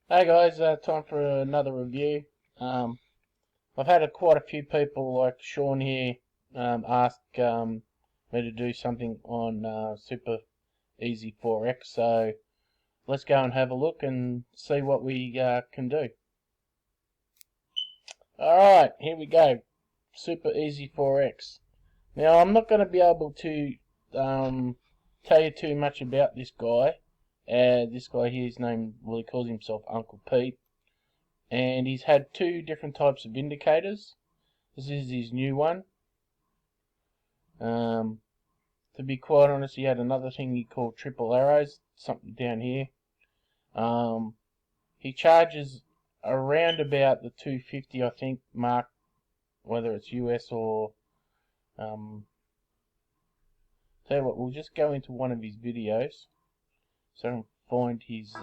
Hey guys, time for another review. Um, I've had quite a few people like Sean here ask me to do something on Super Easy 4X, so let's go and have a look and see what we can do. Alright, here we go. Super Easy 4X. Now, I'm not going to be able to tell you too much about this guy. This guy here, his name, well, he calls himself Uncle Pete. And he's had two different types of indicators. This is his new one. To be quite honest, he had another thing he called triple arrows, something down here. He charges around about the 250, I think, mark, whether it's US or tell you what, we'll just go into one of his videos so I can find his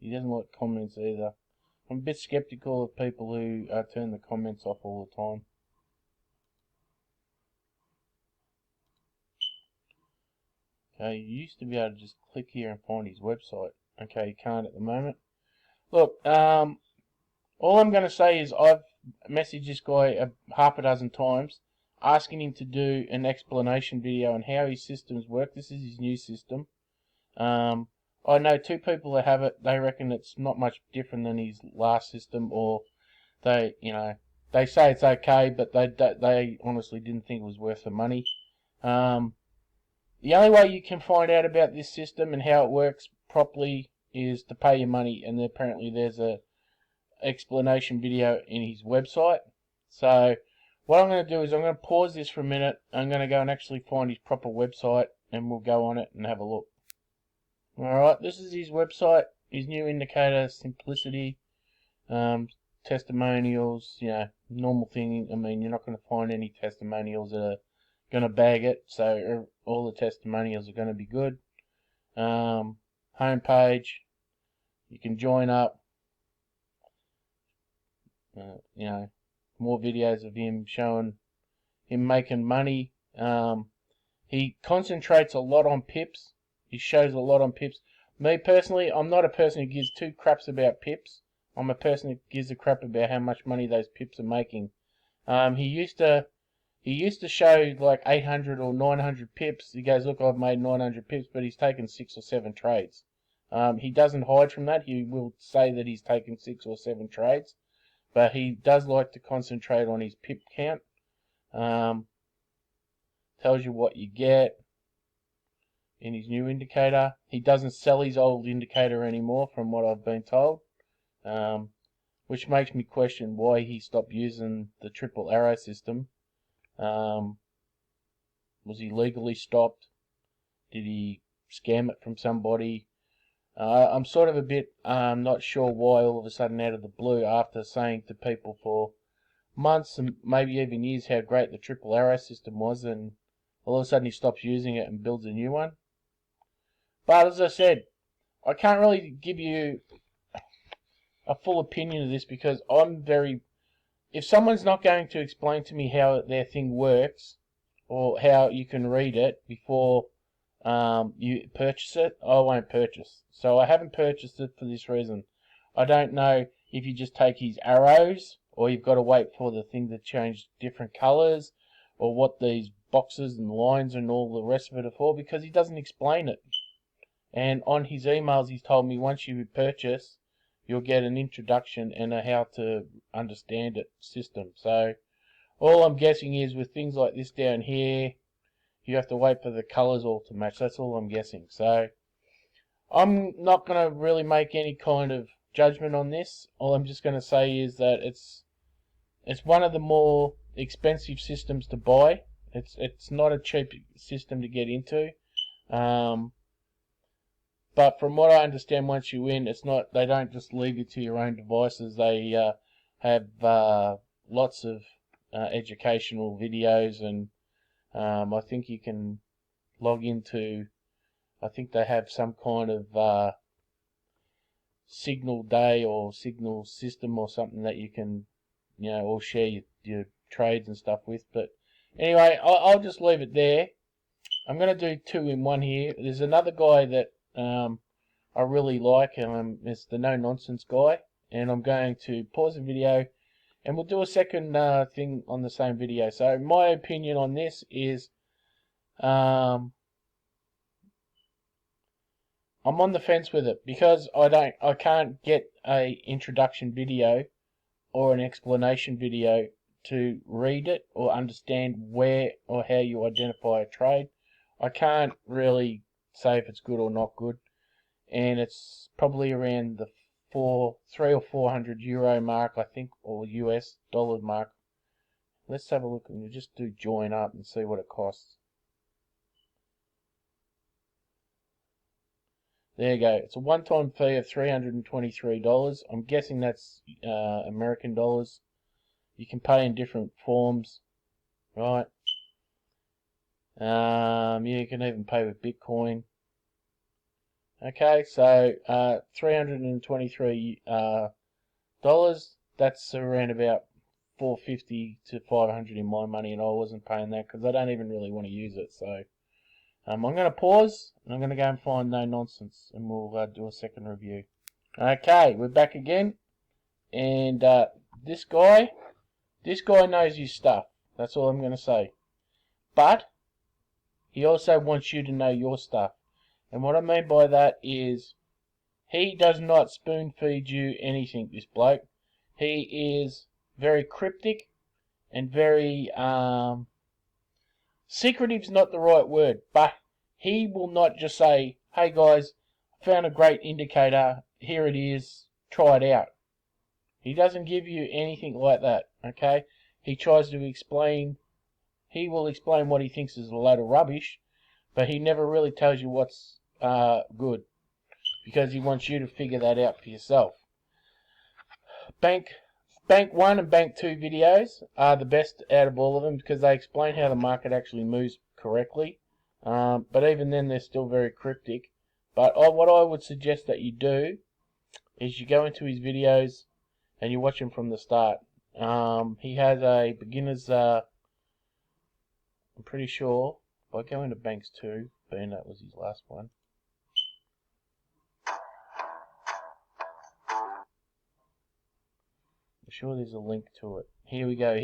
he doesn't like comments either. I'm a bit skeptical of people who turn the comments off all the time. Okay, you used to be able to just click here and find his website. Okay, you can't at the moment. Look, all I'm going to say is I've messaged this guy half a dozen times asking him to do an explanation video on how his systems work. This is his new system. I know two people that have it. They reckon it's not much different than his last system, or they say it's okay, but they honestly didn't think it was worth the money. The only way you can find out about this system and how it works properly is to pay your money, and apparently there's a explanation video in his website. So what I'm going to do is I'm going to pause this for a minute. I'm going to go and actually find his proper website, and we'll go on it and have a look. Alright, this is his website, his new indicator, simplicity, testimonials, normal thing. I mean, you're not going to find any testimonials that are going to bag it, so all the testimonials are going to be good. Home page, you can join up, more videos of him showing him making money. He concentrates a lot on pips. He shows a lot on pips. Me personally, I'm not a person who gives two craps about pips. I'm a person who gives a crap about how much money those pips are making. He used to show like 800 or 900 pips. He goes, look, I've made 900 pips, but he's taken 6 or 7 trades. He doesn't hide from that. He will say that he's taken 6 or 7 trades, but he does like to concentrate on his pip count. Tells you what you get in his new indicator. He doesn't sell his old indicator anymore, from what I've been told, which makes me question why he stopped using the triple arrow system. Was he legally stopped? Did he scam it from somebody? I'm sort of a bit not sure why all of a sudden out of the blue, after saying to people for months and maybe even years how great the triple arrow system was, and all of a sudden he stops using it and builds a new one. But as I said, I can't really give you a full opinion of this because if someone's not going to explain to me how their thing works or how you can read it before you purchase it, I won't purchase. So I haven't purchased it for this reason. I don't know if you just take his arrows, or you've got to wait for the thing to change different colours, or what these boxes and lines and all the rest of it are for, because he doesn't explain it. And on his emails he's told me once you purchase, you'll get an introduction and a how to understand it system. So all I'm guessing is with things like this down here, you have to wait for the colours all to match. That's all I'm guessing. So I'm not going to really make any kind of judgment on this. All I'm just going to say is that it's one of the more expensive systems to buy. It's not a cheap system to get into. But from what I understand, once you win, they don't just leave you to your own devices. They have lots of educational videos, and I think you can log into, I think they have some kind of signal day or signal system or something that you can, all share your trades and stuff with. But anyway, I'll just leave it there. I'm going to do 2 in 1 here. There's another guy that I really like, it's the No Nonsense guy, and I'm going to pause the video, and we'll do a second thing on the same video. So my opinion on this is, I'm on the fence with it because I can't get a introduction video or an explanation video to read it or understand where or how you identify a trade. I can't really say if it's good or not good, and it's probably around the 300 or 400 euro mark, I think, or US dollar mark. Let's have a look and we'll just do join up and see what it costs. There you go. It's a one-time fee of $323. I'm guessing that's American dollars. You can pay in different forms, right? You can even pay with Bitcoin. Okay, so $323 dollars. That's around about 450 to 500 in my money, and I wasn't paying that because I don't even really want to use it. So I'm going to pause, and I'm going to go and find No Nonsense, and we'll do a second review. Okay, we're back again, and this guy knows his stuff. That's all I'm going to say. But he also wants you to know your stuff. And what I mean by that is he does not spoon feed you anything, this bloke. He is very cryptic and very, secretive's not the right word, but he will not just say, hey guys, I found a great indicator, here it is, try it out. He doesn't give you anything like that, okay? He tries to explain, he will explain what he thinks is a load of rubbish, but he never really tells you what's good, because he wants you to figure that out for yourself. Bank 1 and Bank 2 videos are the best out of all of them because they explain how the market actually moves correctly. But even then, they're still very cryptic. But what I would suggest that you do is you go into his videos and you watch him from the start. He has a beginner's, I'm pretty sure, if I go into Banks 2, being that was his last one. I'm sure there's a link to it. Here we go,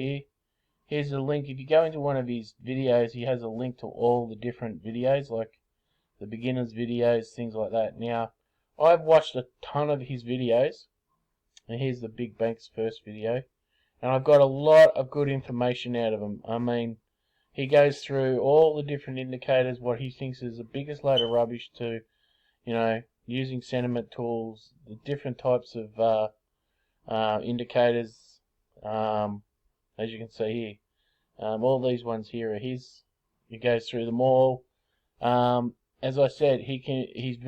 here's a link. If you go into one of his videos, he has a link to all the different videos, like the beginners videos, things like that. Now, I've watched a ton of his videos, and here's the Big Banks first video, and I've got a lot of good information out of him. I mean, he goes through all the different indicators, what he thinks is the biggest load of rubbish, to, using sentiment tools, the different types of indicators, as you can see here. All these ones here are his. He goes through them all. As I said, he's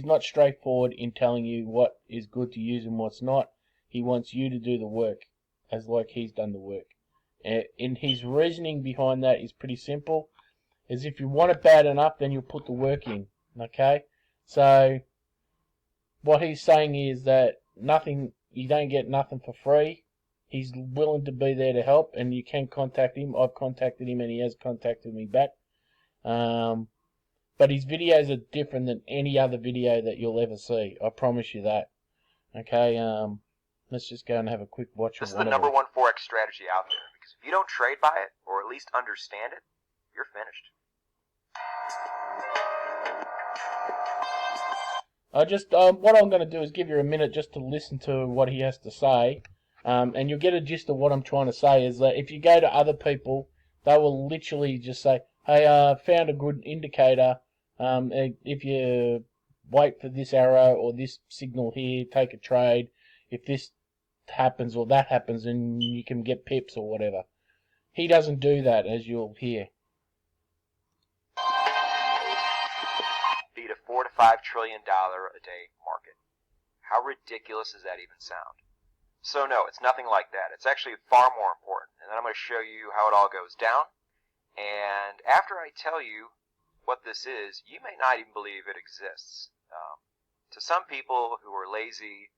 not straightforward in telling you what is good to use and what's not. He wants you to do the work, as like he's done the work. And his reasoning behind that is pretty simple. Is if you want it bad enough, then you'll put the work in. Okay? So what he's saying is that you don't get nothing for free. He's willing to be there to help, and you can contact him. I've contacted him, and he has contacted me back. But his videos are different than any other video that you'll ever see. I promise you that. Okay, let's just go and have a quick watch. This is the number one Forex strategy out there, because if you don't trade by it, or at least understand it, you're finished. What I'm going to do is give you a minute just to listen to what he has to say, and you'll get a gist of what I'm trying to say. Is that if you go to other people, they will literally just say, "Hey, I found a good indicator. If you wait for this arrow or this signal here, take a trade. If this happens or that happens, then you can get pips or whatever." He doesn't do that, as you'll hear. Beat a $4 to $5 trillion a day market. How ridiculous does that even sound? So no, it's nothing like that. It's actually far more important. And then I'm going to show you how it all goes down. And after I tell you what this is, you may not even believe it exists. To some people who are lazy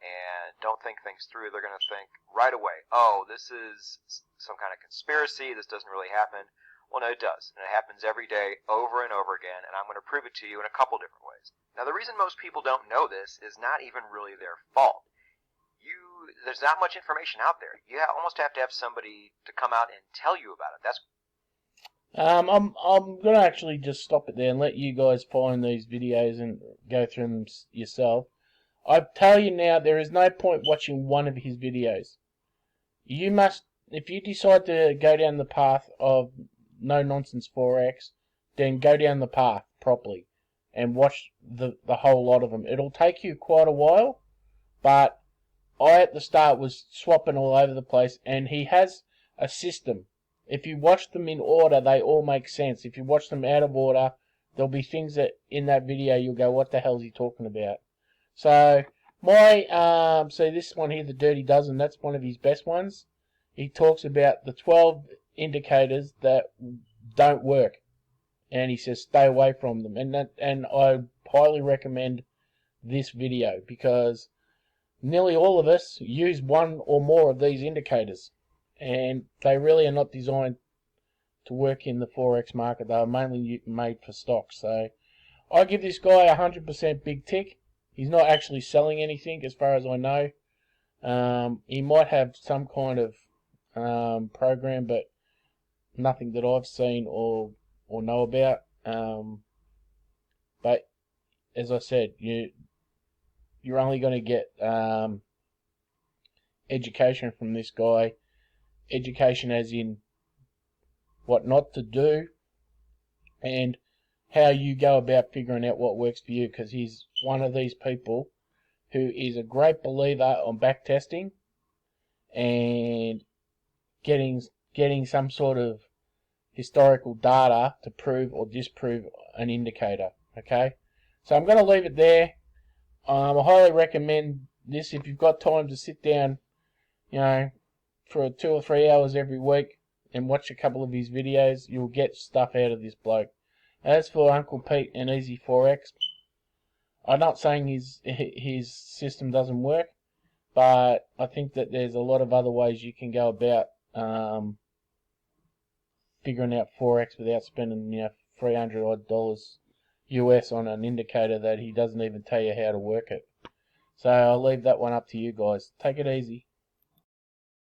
and don't think things through, they're going to think right away, oh, this is some kind of conspiracy, this doesn't really happen. Well, no, it does, and it happens every day, over and over again, and I'm going to prove it to you in a couple different ways. Now, the reason most people don't know this is not even really their fault. There's not much information out there. You almost have to have somebody to come out and tell you about it. I'm gonna actually just stop it there and let you guys find these videos and go through them yourself. I tell you now, there is no point watching one of his videos. You must, if you decide to go down the path of no nonsense Forex, then go down the path properly and watch the whole lot of them. It'll take you quite a while, but I at the start was swapping all over the place, and he has a system. If you watch them in order, they all make sense. If you watch them out of order, there'll be things that in that video you'll go, what the hell is he talking about? So so this one here, the Dirty Dozen, that's one of his best ones. He talks about the 12 indicators that don't work, and he says stay away from them. And I highly recommend this video because nearly all of us use one or more of these indicators, and they really are not designed to work in the Forex market. They are mainly made for stocks. So I give this guy 100% big tick. He's not actually selling anything as far as I know. He might have some kind of program, but nothing that I've seen or know about. But as I said, you're only going to get education from this guy. Education as in what not to do and how you go about figuring out what works for you, because he's one of these people who is a great believer on backtesting and getting some sort of historical data to prove or disprove an indicator. Okay, so I'm going to leave it there. I highly recommend this if you've got time to sit down, for 2 or 3 hours every week and watch a couple of his videos. You'll get stuff out of this bloke. As for Uncle Pete and Easy Forex, I'm not saying his system doesn't work, but I think that there's a lot of other ways you can go about figuring out Forex without spending $300 odd US on an indicator that he doesn't even tell you how to work it. So I'll leave that one up to you guys. Take it easy.